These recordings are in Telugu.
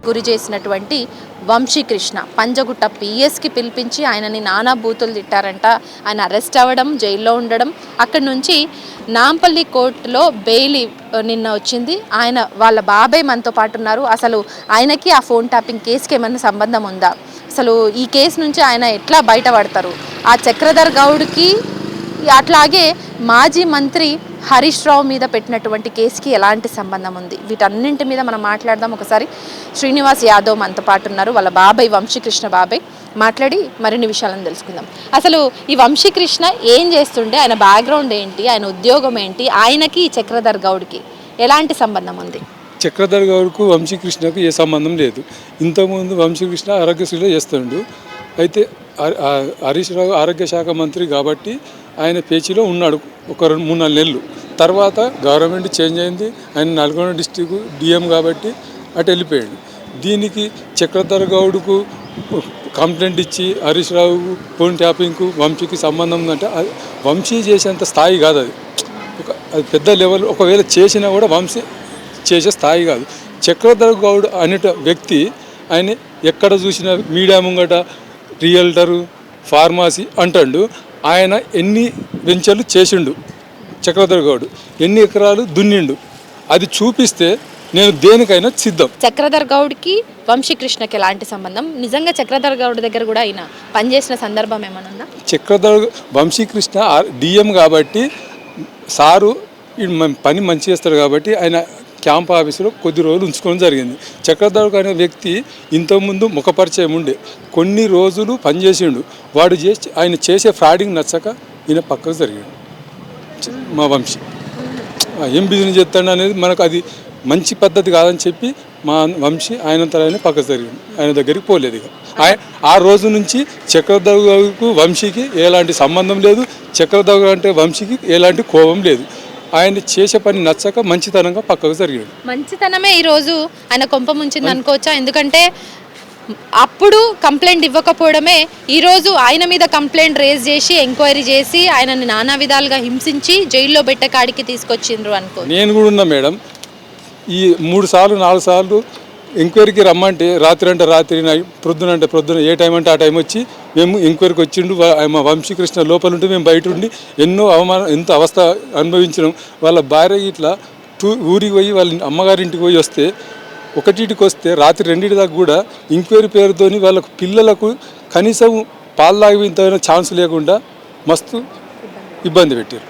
గురి చేసినటువంటి వంశీకృష్ణ పంజగుట్ట పిఎస్కి పిలిపించి ఆయనని నానా బూతులు తిట్టారంట. ఆయన అరెస్ట్ అవ్వడం, జైల్లో ఉండడం, అక్కడి నుంచి నాంపల్లి కోర్టులో బెయిల్ నిన్న వచ్చింది. వాళ్ళ బాబాయ్ మనతో పాటు ఉన్నారు. అసలు ఆయనకి ఆ ఫోన్ ట్యాపింగ్ కేసుకి ఏమైనా సంబంధం ఉందా, అసలు ఈ కేసు నుంచి ఆయన ఎట్లా బయటపడతారు, ఆ చక్రధర్ గౌడ్కి అట్లాగే మాజీ మంత్రి హరీష్ రావు మీద పెట్టినటువంటి కేసుకి ఎలాంటి సంబంధం ఉంది, వీటన్నింటి మీద మనం మాట్లాడదాం. ఒకసారి శ్రీనివాస్ యాదవ్ మనతో పాటు ఉన్నారు, వాళ్ళ బాబాయ్ వంశీకృష్ణ బాబాయ్. మాట్లాడి మరిన్ని విషయాలను తెలుసుకుందాం. అసలు ఈ వంశీకృష్ణ ఏం చేస్తుండే, ఆయన బ్యాక్గ్రౌండ్ ఏంటి, ఆయన ఉద్యోగం ఏంటి, ఆయనకి చక్రధర్ గౌడ్కి ఎలాంటి సంబంధం ఉంది? చక్రధర్ గౌడ్కు వంశీకృష్ణకు ఏ సంబంధం లేదు. ఇంతకుముందు వంశీకృష్ణ ఆరోగ్యశ్రీలో చేస్తుండు. అయితే హరీష్ రావు ఆరోగ్య శాఖ మంత్రి కాబట్టి ఆయన పేచీలో ఉన్నాడు ఒక 3-4 నెలలు. తర్వాత గవర్నమెంట్ చేంజ్ అయింది, ఆయన నల్గొండ డిస్టిక్ డిఎం కాబట్టి అటు వెళ్ళిపోయాడు. దీనికి చక్రధర్ గౌడ్కు కంప్లైంట్ ఇచ్చి హరీష్ రావు ఫోన్ ట్యాపింగ్కు వంశీకి సంబంధం ఉందంటే వంశీ చేసేంత స్థాయి కాదు. అది పెద్ద లెవెల్, ఒకవేళ చేసినా కూడా వంశీ చేసే స్థాయి కాదు. చక్రధర్ గౌడ్ అనే వ్యక్తి ఆయన ఎక్కడ చూసినా మీడియా ముంగట రియల్టరు, ఫార్మసీ అంటాడు. ఆయన ఎన్ని వెంచర్లు చేసిండు చక్రధర్ గౌడ్, ఎన్ని ఎకరాలు దున్నిండు, అది చూపిస్తే నేను దేనికైనా సిద్ధం. చక్రధర్ గౌడ్కి వంశీకృష్ణకి ఎలాంటి సంబంధం? నిజంగా చక్రధర్ గౌడ్ దగ్గర కూడా ఆయన పనిచేసిన సందర్భం ఏమైనా ఉందా? చక్రధర్ వంశీకృష్ణ డిఎం కాబట్టి సారు పని మంచి చేస్తాడు కాబట్టి ఆయన క్యాంప్ ఆఫీసులో కొద్ది రోజులు ఉంచుకోవడం జరిగింది. చక్రధర్ అనే వ్యక్తి ఇంతకుముందు ముఖపరిచయం ఉండే, కొన్ని రోజులు పనిచేసిండు. ఆయన చేసే ఫ్రాడింగ్ నచ్చక ఈయన పక్కకు జరిగాడు. మా వంశీ ఏం బిజినెస్ చేస్తాడు అనేది మనకు అది మంచి పద్ధతి కాదని చెప్పి మా వంశీ ఆయన పక్కకు జరిగాడు. ఆయన దగ్గరికి పోలేదు. ఇక ఆ రోజు నుంచి చక్రధర్కు వంశీకి ఎలాంటి సంబంధం లేదు. చక్రధర్ అంటే వంశీకి ఎలాంటి కోపం లేదు. ఆయన చేసే పని నచ్చక మంచితనంగా పక్కకు జరిగాడు. మంచితనమే ఈరోజు ఆయన కొంప ముంచింది అనుకోవచ్చా? ఎందుకంటే అప్పుడు కంప్లైంట్ ఇవ్వకపోవడమే ఈరోజు ఆయన మీద కంప్లైంట్ రేజ్ చేసి ఎంక్వైరీ చేసి ఆయనని నానా విధాలుగా హింసించి జైల్లో పెట్టే కాడికి తీసుకొచ్చిండ్రు అనుకో. నేను కూడా ఉన్నా మేడం. ఈ 3 సార్లు 4 సార్లు ఎంక్వైరీకి రమ్మంటే రాత్రి అంటే రాత్రి, ప్రొద్దున అంటే ప్రొద్దున, ఏ టైం అంటే ఆ టైం వచ్చి మేము ఎంక్వైరీకి వచ్చిండు. మా వంశీకృష్ణ లోపల ఉంటే మేము బయట ఉండి ఎన్నో ఎంత అవస్థ అనుభవించినాం. వాళ్ళ భార్య ఇట్లా ఊరికి పోయి వాళ్ళ అమ్మగారింటికి పోయి వస్తే, ఒకటికి వస్తే రాత్రి 2 దాకా కూడా ఎంక్వైరీ పేరుతోని వాళ్ళకు పిల్లలకు కనీసం పాలు తాగిన ఛాన్స్ లేకుండా మస్తు ఇబ్బంది పెట్టారు.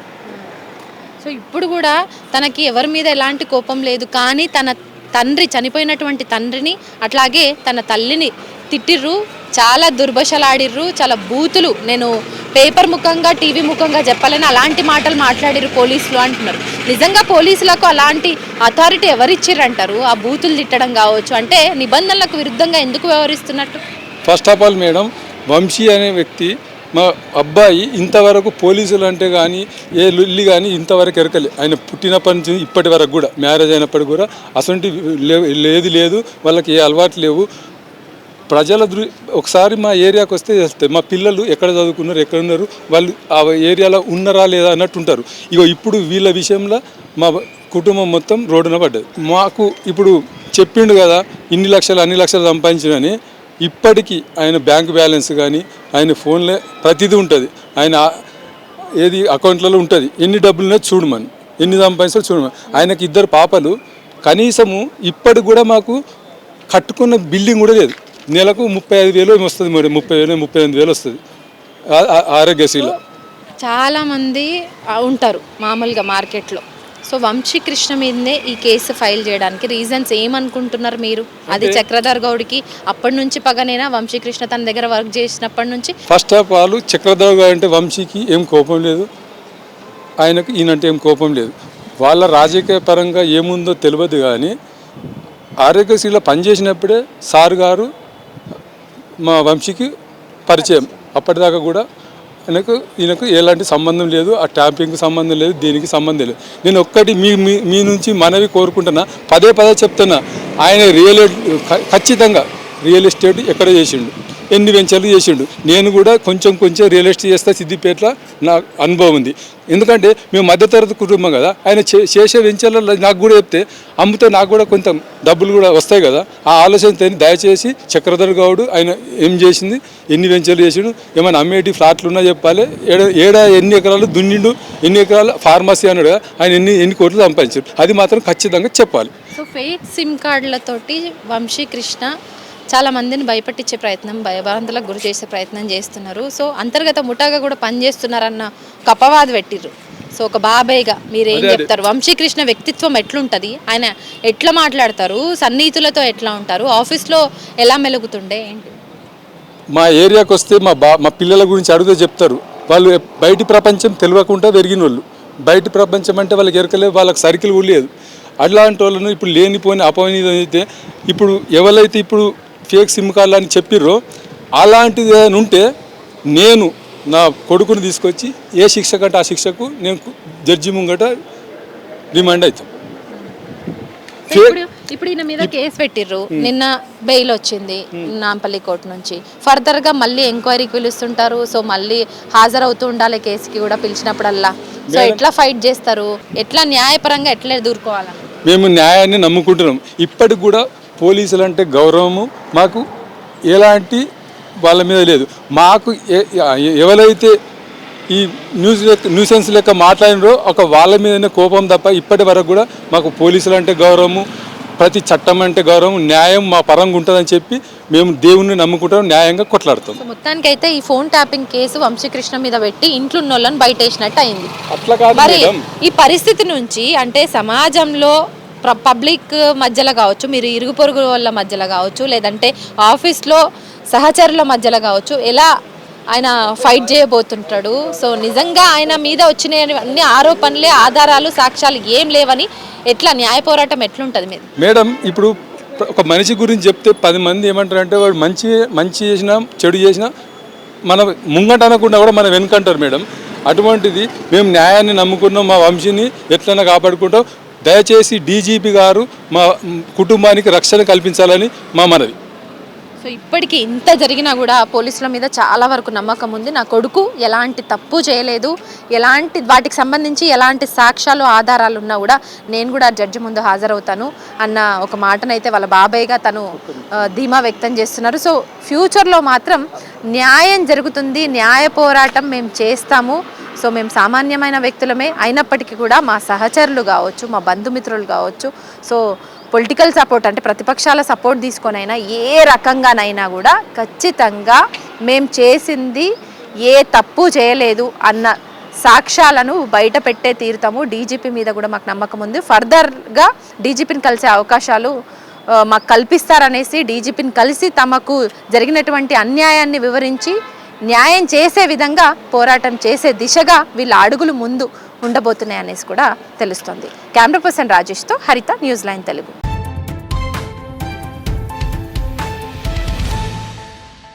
సో ఇప్పుడు కూడా తనకి ఎవరి మీద ఎలాంటి కోపం లేదు, కానీ తన తండ్రి చనిపోయినటువంటి తండ్రిని అట్లాగే తన తల్లిని తిట్టిర్రు, చాలా దుర్భషలాడిర్రు, చాలా బూతులు నేను పేపర్ ముఖంగా టీవీ ముఖంగా చెప్పాలని అలాంటి మాటలు మాట్లాడిర్రు పోలీసులు అంటున్నారు. నిజంగా పోలీసులకు అలాంటి అథారిటీ ఎవరిచ్చిర్రంటారు? ఆ బూతులు తిట్టడం కావచ్చు అంటే నిబంధనలకు విరుద్ధంగా ఎందుకు వ్యవహరిస్తున్నట్టు? First of all madam, Vamshi అనే వ్యక్తి మా అబ్బాయి ఇంతవరకు పోలీసులు అంటే కానీ ఏ లొల్లి కానీ ఇంతవరకు ఎరకలే. ఆయన పుట్టినప్పటి నుంచి ఇప్పటి వరకు కూడా, మ్యారేజ్ అయినప్పటికి కూడా అసలు లేదు. వాళ్ళకి ఏ అలవాటు లేవు. ప్రజల ఒకసారి మా ఏరియాకి వస్తే చేస్తాయి, మా పిల్లలు ఎక్కడ చదువుకున్నారు, ఎక్కడ ఉన్నారు, వాళ్ళు ఆ ఏరియాలో ఉన్నారా లేదా అన్నట్టు ఉంటారు. ఇప్పుడు వీళ్ళ విషయంలో మా కుటుంబం మొత్తం రోడ్డున పడ్డది. మాకు ఇప్పుడు చెప్పిండు కదా అన్ని లక్షలు సంపాదించినని. ఇప్పటికీ ఆయన బ్యాంక్ బ్యాలెన్స్ కానీ, ఆయన ఫోన్లో ప్రతిదీ ఉంటుంది, ఆయన ఏది అకౌంట్లలో ఉంటుంది, ఎన్ని డబ్బులున్నా చూడమని, ఎన్ని సంపాదించాలో చూడమని. ఆయనకి 2 పాపలు. కనీసము ఇప్పటికి కూడా మాకు కట్టుకున్న బిల్డింగ్ కూడా లేదు. నెలకు 35,000 ఏమి వస్తుంది మరి, 30,000-38,000 వస్తుంది ఆరోగ్యశ్రీలో. చాలామంది ఉంటారు మామూలుగా మార్కెట్లో. సో వంశీకృష్ణ మీదనే ఈ కేసు ఫైల్ చేయడానికి రీజన్స్ ఏమనుకుంటున్నారు మీరు? అది చక్రధర్ గౌడ్కి అప్పటి నుంచి పగనేనా? వంశీకృష్ణ తన దగ్గర వర్క్ చేసినప్పటి నుంచి? First of all Chakradhar Goud అంటే వంశీకి ఏం కోపం లేదు, ఆయనకు ఈయనంటే ఏం కోపం లేదు. వాళ్ళ రాజకీయ పరంగా ఏముందో తెలియదు, కానీ ఆరోగ్యశ్రీలో పనిచేసినప్పుడే సార్ గారు మా వంశీకి పరిచయం. అప్పటిదాకా కూడా ఈయనకు ఎలాంటి సంబంధం లేదు, ఆ ట్యాంపింగ్కి సంబంధం లేదు, దీనికి సంబంధం లేదు. నేను ఒక్కటి మీ నుంచి మనవి కోరుకుంటున్నా, పదే చెప్తున్నా, ఆయన ఖచ్చితంగా రియల్ ఎస్టేట్ ఎక్కడ చేసిండు, ఎన్ని వెంచర్లు చేసిండు. నేను కూడా కొంచెం రియల్ ఎస్టేట్ చేస్తా సిద్దిపేటలో నా అనుభవం ఉంది. ఎందుకంటే మేము మధ్యతరగతి కుటుంబం కదా, ఆయన చేసే వెంచర్లలో నాకు కూడా చెప్తే అమ్మితే నాకు కూడా కొంత డబ్బులు కూడా వస్తాయి కదా. ఆ ఆలోచనతో దయచేసి చక్రధర్ గౌడ్ ఆయన ఏం చేసింది, ఎన్ని వెంచర్లు చేసిండు, ఏమైనా అమ్మేటి ఫ్లాట్లు ఉన్నా చెప్పాలి, ఏడ ఎన్ని ఎకరాలు దున్నిండు, ఎన్ని ఎకరాలు ఫార్మసీ అన్నాడు కదా, ఆయన ఎన్ని కోట్లు సంపాదించాడు, అది మాత్రం ఖచ్చితంగా చెప్పాలి. సో ఫేక్ సిమ్ కార్డులతోటి వంశీకృష్ణ చాలా మందిని భయపెట్టించే ప్రయత్నం, భయభ్రాంతులకు గురి చేసే ప్రయత్నం చేస్తున్నారు. సో అంతర్గత ముఠాగా కూడా పనిచేస్తున్నారన్న ఒక అపవాదు పెట్టిర్రు. సో ఒక బాబాయ్గా మీరు ఏం చెప్తారు? వంశీకృష్ణ వ్యక్తిత్వం ఎట్లుంటుంది, ఆయన ఎట్లా మాట్లాడతారు, సన్నిహితులతో ఎట్లా ఉంటారు, ఆఫీస్లో ఎలా మెలుగుతుండే ఏంటి? మా ఏరియాకి వస్తే మా పిల్లల గురించి అడిగితే చెప్తారు. వాళ్ళు బయటి ప్రపంచం తెలియకుండా పెరిగిన వాళ్ళు, బయట ప్రపంచం అంటే వాళ్ళకి ఎరకలేదు, వాళ్ళకి సర్కిల్ కూడా లేదు. అట్లాంటి వాళ్ళను ఇప్పుడు లేనిపోయిన అపవినీతి అయితే ఇప్పుడు ఎవరైతే ఇప్పుడు ఫేక్ సిమ్ కార్డులు అని చెప్పిర్రో అలాంటిది ఏదైనా ఉంటే నేను నా కొడుకుని తీసుకొచ్చి ఏ శిక్ష కంటే ఆ శిక్షకు నేను జడ్జి ముంగట రిమాండ్ అవుతాం. ఇప్పుడు ఈయన మీద కేసు పెట్టిర్రు, నిన్న బెయిల్ వచ్చింది నాంపల్లి కోర్టు నుంచి. ఫర్దర్గా మళ్ళీ ఎంక్వైరీకి పిలుస్తుంటారు. సో మళ్ళీ హాజరవుతూ ఉండాలి కేసుకి కూడా పిలిచినప్పుడల్లా. సో ఎట్లా ఫైట్ చేస్తారు, ఎట్లా న్యాయపరంగా ఎట్లా ఎదుర్కోవాలి? మేము న్యాయాన్ని నమ్ముకుంటున్నాం. ఇప్పటికి కూడా పోలీసులు అంటే గౌరవము మాకు ఎలాంటి వాళ్ళ మీద లేదు. మాకు ఎవరైతే ఈ న్యూసెన్స్ లెక్క మాట్లాడినరో ఒక వాళ్ళ మీదనే కోపం తప్ప ఇప్పటి వరకు కూడా మాకు పోలీసులు అంటే గౌరవము, ప్రతి చట్టం అంటే గౌరవం, న్యాయం మా పరంగా ఉంటుందని చెప్పి మేము దేవుణ్ణి నమ్ముకుంటాం, న్యాయంగా కొట్లాడతాం. మొత్తానికైతే ఈ ఫోన్ ట్యాపింగ్ కేసు వంశీకృష్ణ మీద పెట్టి ఇంట్లో ఉన్న వాళ్ళని బయటేసినట్టు అయింది. అట్లా కాదు మరి ఈ పరిస్థితి నుంచి అంటే సమాజంలో పబ్లిక్ మధ్యలో కావచ్చు, మీరు ఇరుగు పొరుగు వాళ్ళ మధ్యలో కావచ్చు, లేదంటే ఆఫీస్లో సహచరుల మధ్యలో కావచ్చు, ఎలా ఆయన ఫైట్ చేయబోతుంటాడు? సో నిజంగా ఆయన మీద వచ్చిన అన్ని ఆరోపణలే, ఆధారాలు, సాక్ష్యాలు ఏం లేవని ఎట్లా న్యాయ పోరాటం ఎట్లుంటుంది మీద? మేడం ఇప్పుడు ఒక మనిషి గురించి చెప్తే 10 మంది ఏమంటారంటే వాడు మంచి చేసినా చెడు చేసినా మన ముంగట అనకుండా కూడా మన వెనుకంటారు మేడం. అటువంటిది మేము న్యాయాన్ని నమ్ముకున్నాం, మా వంశీని ఎట్లైనా కాపాడుకుంటాం. దయచేసి డీజీపీ గారు మా కుటుంబానికి రక్షణ కల్పించాలని మా మనవి. సో ఇప్పటికీ ఇంత జరిగినా కూడా పోలీసుల మీద చాలా వరకు నమ్మకం ఉంది. నా కొడుకు ఎలాంటి తప్పు చేయలేదు, ఎలాంటి వాటికి సంబంధించి ఎలాంటి సాక్ష్యాలు ఆధారాలు ఉన్నా కూడా నేను కూడా జడ్జి ముందు హాజరవుతాను అన్న ఒక మాటనైతే వాళ్ళ బాబాయ్గా తను ధీమా వ్యక్తం చేస్తున్నారు. సో ఫ్యూచర్లో మాత్రం న్యాయం జరుగుతుంది, న్యాయ పోరాటం మేము చేస్తాము. సో మేము సామాన్యమైన వ్యక్తులమే అయినప్పటికీ కూడా మా సహచరులు కావచ్చు, మా బంధుమిత్రులు కావచ్చు, సో పొలిటికల్ సపోర్ట్ అంటే ప్రతిపక్షాల సపోర్ట్ తీసుకొనైనా ఏ రకంగానైనా కూడా ఖచ్చితంగా మేము చేసింది ఏ తప్పు చేయలేదు అన్న సాక్ష్యాలను బయట పెట్టే తీరుతాము. డీజీపీ మీద కూడా మాకు నమ్మకం ఉంది. ఫర్దర్గా డీజీపీని కలిసే అవకాశాలు మాకు కల్పిస్తారనేసి డీజీపీని కలిసి తమకు జరిగినటువంటి అన్యాయాన్ని వివరించి న్యాయం చేసే విధంగా పోరాటం చేసే దిశగా వీళ్ళ అడుగులు ముందు ఉండబోతున్నాయి అనేసి కూడా తెలుస్తుంది. కెమెరా పర్సన్ రాజేష్తో హరిత, న్యూస్ లైన్ తెలుగు.